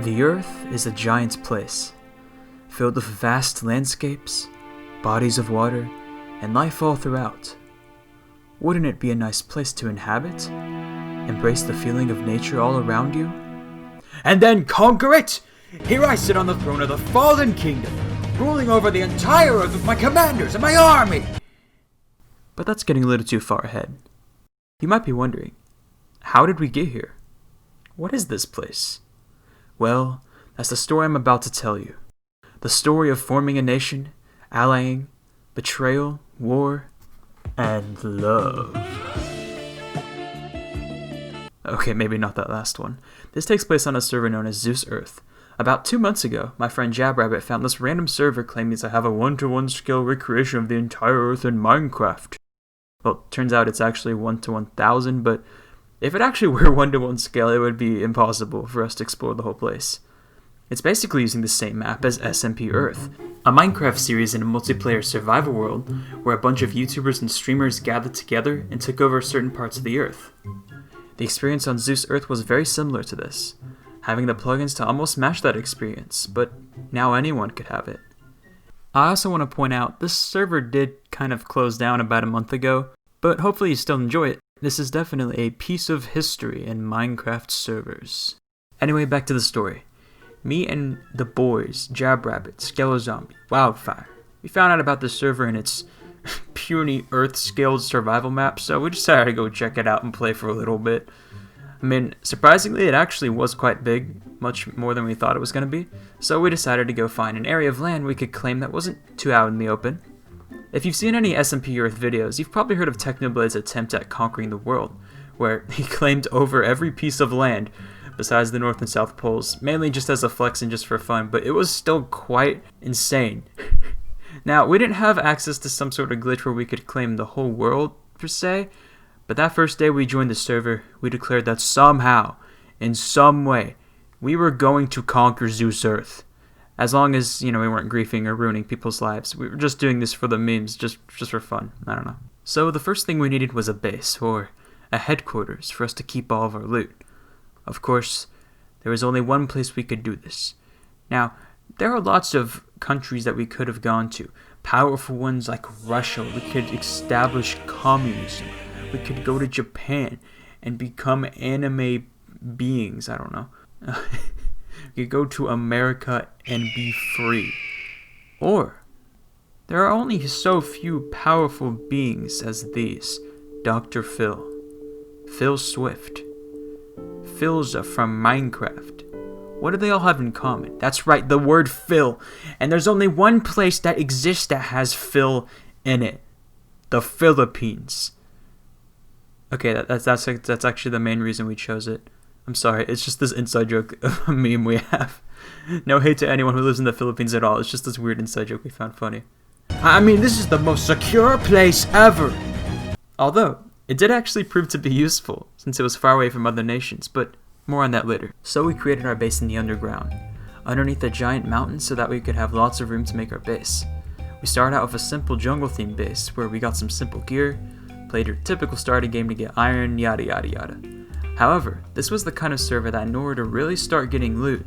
The Earth is a giant place, filled with vast landscapes, bodies of water, and life all throughout. Wouldn't it be a nice place to inhabit? Embrace the feeling of nature all around you? And then conquer it! Here I sit on the throne of the fallen kingdom, ruling over the entire earth with my commanders and my army! But that's getting a little too far ahead. You might be wondering, how did we get here? What is this place? Well, that's the story I'm about to tell you. The story of forming a nation, allying, betrayal, war, and love. Okay, maybe not that last one. This takes place on a server known as Zeus Earth. About 2 months ago, my friend Jabrabbit found this random server claiming to have a 1-to-1 scale recreation of the entire Earth in Minecraft. Well, turns out it's actually 1 to 1,000, but if it actually were 1-to-1 scale, it would be impossible for us to explore the whole place. It's basically using the same map as SMP Earth, a Minecraft series in a multiplayer survival world where a bunch of YouTubers and streamers gathered together and took over certain parts of the Earth. The experience on Zeus Earth was very similar to this, having the plugins to almost match that experience, but now anyone could have it. I also want to point out, this server did kind of close down about a month ago, but hopefully you still enjoy it. This is definitely a piece of history in Minecraft servers. Anyway, back to the story. Me and the boys, Jabrabbit, Skelezombie, Wildfire, we found out about this server and its puny Earth-scaled survival map, so we decided to go check it out and play for a little bit. I mean, surprisingly, it actually was quite big, much more than we thought it was going to be, so we decided to go find an area of land we could claim that wasn't too out in the open. If you've seen any SMP Earth videos, you've probably heard of Technoblade's attempt at conquering the world, where he claimed over every piece of land, besides the North and South Poles, mainly just as a flex and just for fun, but it was still quite insane. Now, we didn't have access to some sort of glitch where we could claim the whole world, per se, but that first day we joined the server, we declared that somehow, in some way, we were going to conquer Zeus Earth. As long as, we weren't griefing or ruining people's lives. We were just doing this for the memes, just for fun. I don't know. So the first thing we needed was a base, or a headquarters, for us to keep all of our loot. Of course, there was only one place we could do this. Now, there are lots of countries that we could have gone to. Powerful ones like Russia. We could establish communism. We could go to Japan and become anime beings. I don't know. We could go to America and be free. Or, there are only so few powerful beings as these. Dr. Phil. Phil Swift. Philza from Minecraft. What do they all have in common? That's right, the word Phil. And there's only one place that exists that has Phil in it. The Philippines. Okay, that's actually the main reason we chose it. I'm sorry, it's just this inside joke meme we have. No hate to anyone who lives in the Philippines at all, it's just this weird inside joke we found funny. I mean, this is the most secure place ever! Although, it did actually prove to be useful, since it was far away from other nations, but more on that later. So we created our base in the underground, underneath a giant mountain so that we could have lots of room to make our base. We started out with a simple jungle-themed base, where we got some simple gear, played your typical starting game to get iron, yada yada yada. However, this was the kind of server that in order to really start getting loot,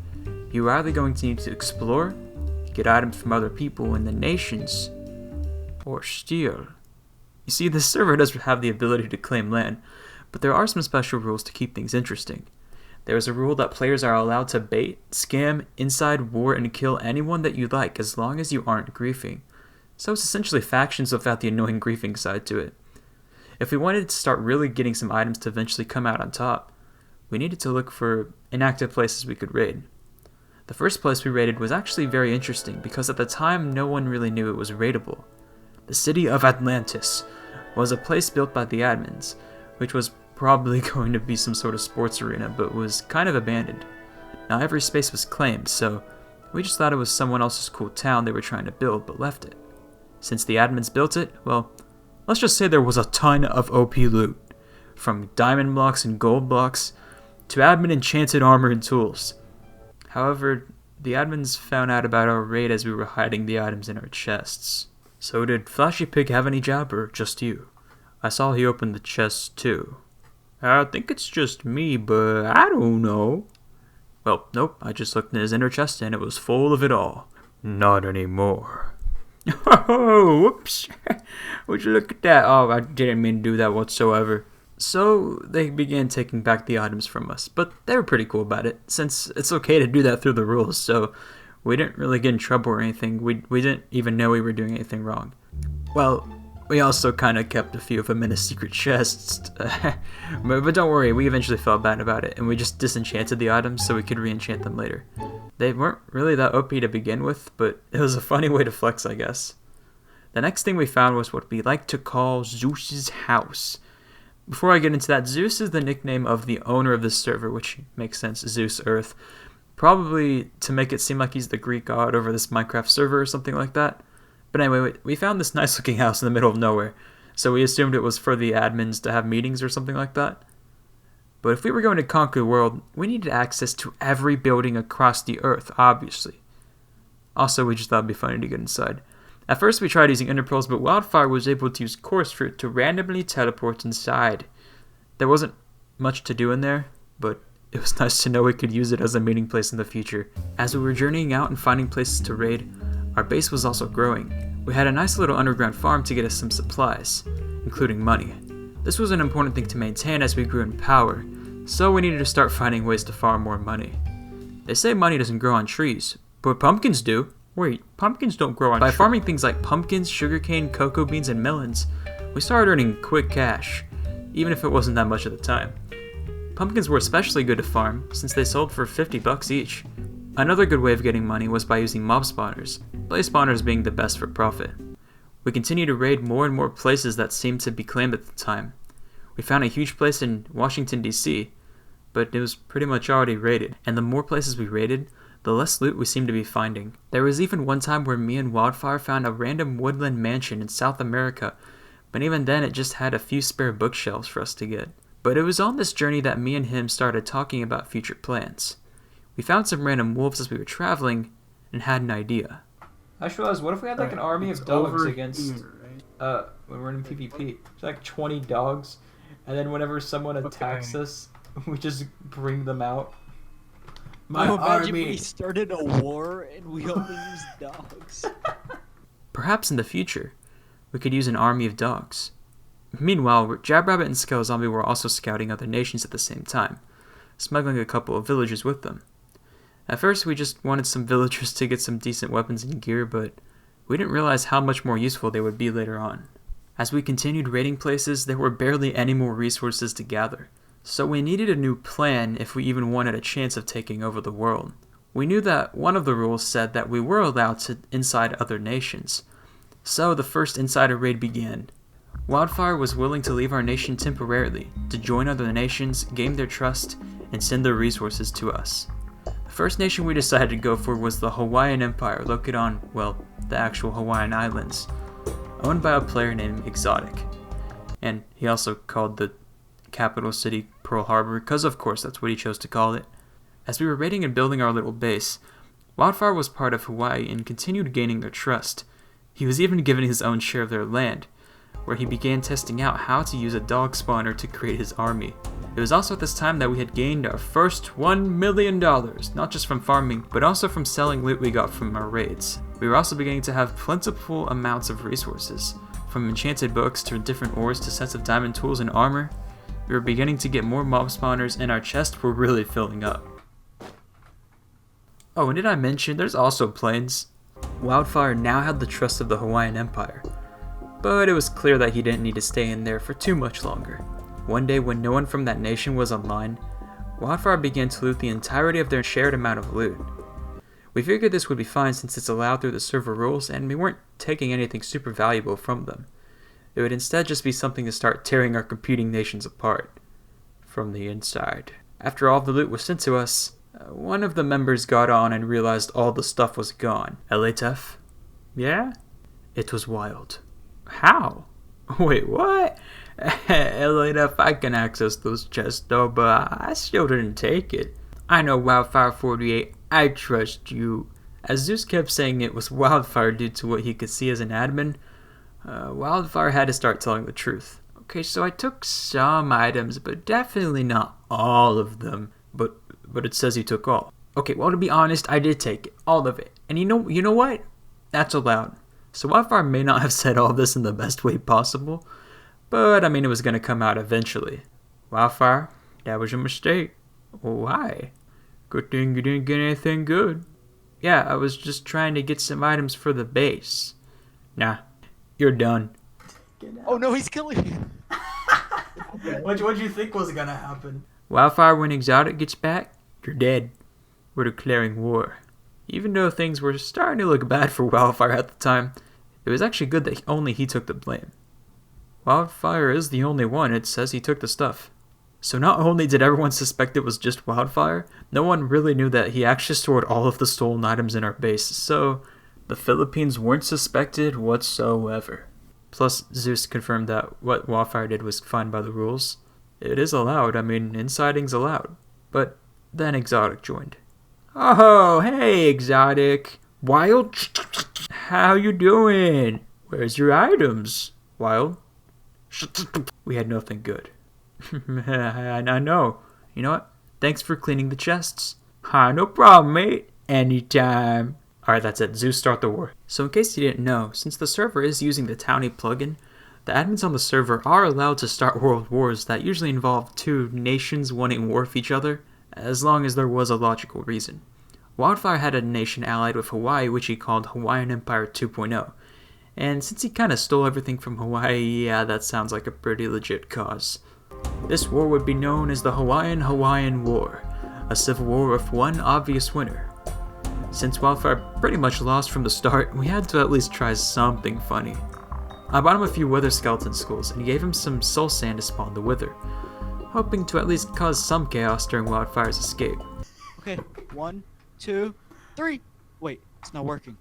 you were either going to need to explore, get items from other people in the nations, or steal. You see, this server does have the ability to claim land, but there are some special rules to keep things interesting. There is a rule that players are allowed to bait, scam, inside, war, and kill anyone that you like as long as you aren't griefing. So it's essentially factions without the annoying griefing side to it. If we wanted to start really getting some items to eventually come out on top, we needed to look for inactive places we could raid. The first place we raided was actually very interesting because at the time no one really knew it was raidable. The city of Atlantis was a place built by the admins, which was probably going to be some sort of sports arena but was kind of abandoned. Now every space was claimed, so we just thought it was someone else's cool town they were trying to build but left it. Since the admins built it, well, let's just say there was a ton of OP loot, from diamond blocks and gold blocks to admin enchanted armor and tools. However, the admins found out about our raid as we were hiding the items in our chests. So did Flashy Pig have any job or just you? I saw he opened the chest too. I think it's just me, but I don't know. Well, nope, I just looked in his inner chest and it was full of it all. Not anymore. Oh, whoops. Would you look at that? Oh, I didn't mean to do that whatsoever. So they began taking back the items from us, but they were pretty cool about it, since it's okay to do that through the rules, so we didn't really get in trouble or anything. We didn't even know we were doing anything wrong. Well, we also kind of kept a few of them in a secret chest. But don't worry, we eventually felt bad about it, and we just disenchanted the items so we could re-enchant them later. They weren't really that OP to begin with, but it was a funny way to flex, I guess. The next thing we found was what we like to call Zeus's house. Before I get into that, Zeus is the nickname of the owner of this server, which makes sense, Zeus Earth. Probably to make it seem like he's the Greek god over this Minecraft server or something like that. But anyway, we found this nice looking house in the middle of nowhere, so we assumed it was for the admins to have meetings or something like that. But if we were going to conquer the world, we needed access to every building across the earth, obviously. Also, we just thought it'd be funny to get inside. At first we tried using ender pearls, but Wildfire was able to use coarse fruit to randomly teleport inside. There wasn't much to do in there, but it was nice to know we could use it as a meeting place in the future. As we were journeying out and finding places to raid, our base was also growing. We had a nice little underground farm to get us some supplies, including money. This was an important thing to maintain as we grew in power, so we needed to start finding ways to farm more money. They say money doesn't grow on trees, but pumpkins do. Wait, pumpkins don't grow on trees. By farming things like pumpkins, sugarcane, cocoa beans, and melons, we started earning quick cash, even if it wasn't that much at the time. Pumpkins were especially good to farm, since they sold for $50 each. Another good way of getting money was by using mob spawners, blaze spawners being the best for profit. We continued to raid more and more places that seemed to be claimed at the time. We found a huge place in Washington, D.C., but it was pretty much already raided, and the more places we raided, the less loot we seemed to be finding. There was even one time where me and Wildfire found a random woodland mansion in South America, but even then it just had a few spare bookshelves for us to get. But it was on this journey that me and him started talking about future plans. We found some random wolves as we were traveling, and had an idea. I just realized, what if we had like an army of dogs against, when we're in PvP? It's like 20 dogs, and then whenever someone attacks us, we just bring them out. Imagine we started a war and we only used dogs. Perhaps in the future, we could use an army of dogs. Meanwhile, Jabrabbit and Skull Zombie were also scouting other nations at the same time, smuggling a couple of villagers with them. At first, we just wanted some villagers to get some decent weapons and gear, but we didn't realize how much more useful they would be later on. As we continued raiding places, there were barely any more resources to gather. So we needed a new plan if we even wanted a chance of taking over the world. We knew that one of the rules said that we were allowed to inside other nations. So the first insider raid began. Wildfire was willing to leave our nation temporarily, to join other nations, gain their trust, and send their resources to us. The first nation we decided to go for was the Hawaiian Empire, located on, well, the actual Hawaiian Islands, owned by a player named Exotic. And he also called the capital city Pearl Harbor, because of course that's what he chose to call it. As we were raiding and building our little base, Wildfire was part of Hawaii and continued gaining their trust. He was even given his own share of their land, where he began testing out how to use a dog spawner to create his army. It was also at this time that we had gained our first $1 million, not just from farming, but also from selling loot we got from our raids. We were also beginning to have plentiful amounts of resources, from enchanted books to different ores to sets of diamond tools and armor. We were beginning to get more mob spawners, and our chests were really filling up. Oh, and did I mention, there's also planes. Wildfire now had the trust of the Hawaiian Empire, but it was clear that he didn't need to stay in there for too much longer. One day when no one from that nation was online, Wildfire began to loot the entirety of their shared amount of loot. We figured this would be fine since it's allowed through the server rules and we weren't taking anything super valuable from them. It would instead just be something to start tearing our competing nations apart from the inside. After all the loot was sent to us, one of the members got on and realized all the stuff was gone. LATF? Yeah? It was wild. How? Wait, what? LATF, I can access those chests though, but I still didn't take it. I know Wildfire 48, I trust you. As Zeus kept saying it was Wildfire due to what he could see as an admin, Wildfire had to start telling the truth. Okay, so I took some items, but definitely not all of them. But it says he took all. Okay, well, to be honest, I did take it. All of it. And you know what? That's allowed. So Wildfire may not have said all this in the best way possible, but I mean, it was going to come out eventually. Wildfire, that was a mistake. Why? Good thing you didn't get anything good. Yeah, I was just trying to get some items for the base. Nah, you're done. Oh no, he's killing me. What'd you think was gonna happen? Wildfire, when Exotic gets back, you're dead. We're declaring war. Even though things were starting to look bad for Wildfire at the time, it was actually good that only he took the blame. Wildfire is the only one. It says he took the stuff. So not only did everyone suspect it was just Wildfire, no one really knew that he actually stored all of the stolen items in our base, so the Philippines weren't suspected whatsoever. Plus, Zeus confirmed that what Wildfire did was fine by the rules. It is allowed, I mean, inciting's allowed. But then Exotic joined. Oh, hey Exotic. Wild? How you doing? Where's your items? Wild? We had nothing good. I know. You know what? Thanks for cleaning the chests. No problem, mate. Anytime. Alright, that's it. Zeus, start the war. So in case you didn't know, since the server is using the Townie plugin, the admins on the server are allowed to start world wars that usually involve two nations wanting war with each other, as long as there was a logical reason. Wildfire had a nation allied with Hawaii which he called Hawaiian Empire 2.0, and since he kinda stole everything from Hawaii, yeah, that sounds like a pretty legit cause. This war would be known as the Hawaiian-Hawaiian War, a civil war with one obvious winner. Since Wildfire pretty much lost from the start, we had to at least try something funny. I bought him a few wither skeleton skulls and gave him some soul sand to spawn the wither, hoping to at least cause some chaos during Wildfire's escape. Okay, 1, 2, 3. Wait, it's not working.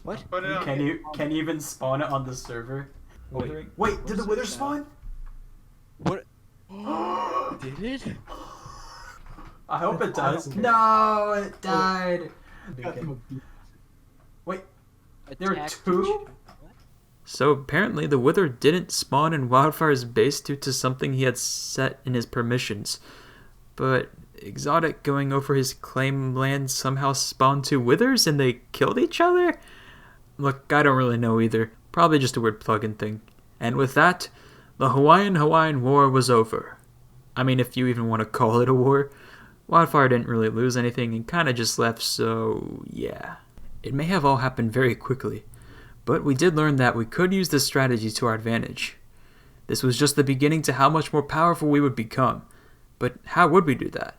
What? Can you even spawn it on the server? Wait, did the wither spawn? What? Did it? I hope it does. No, it died. Okay. Wait, there were two? So apparently the wither didn't spawn in Wildfire's base due to something he had set in his permissions. But Exotic going over his claim land somehow spawned two withers and they killed each other? Look, I don't really know either. Probably just a weird plugin thing. And with that, the Hawaiian-Hawaiian War was over. I mean, if you even want to call it a war. Wildfire didn't really lose anything and kinda just left, so yeah. It may have all happened very quickly, but we did learn that we could use this strategy to our advantage. This was just the beginning to how much more powerful we would become. But how would we do that?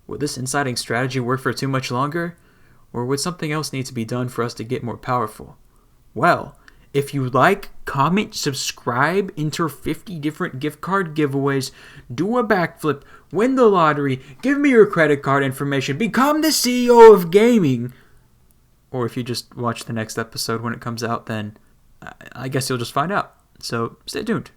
Would this inciting strategy work for too much longer? Or would something else need to be done for us to get more powerful? Well, if you like, comment, subscribe, enter 50 different gift card giveaways, do a backflip, win the lottery, give me your credit card information, become the CEO of gaming. Or if you just watch the next episode when it comes out, then I guess you'll just find out. So stay tuned.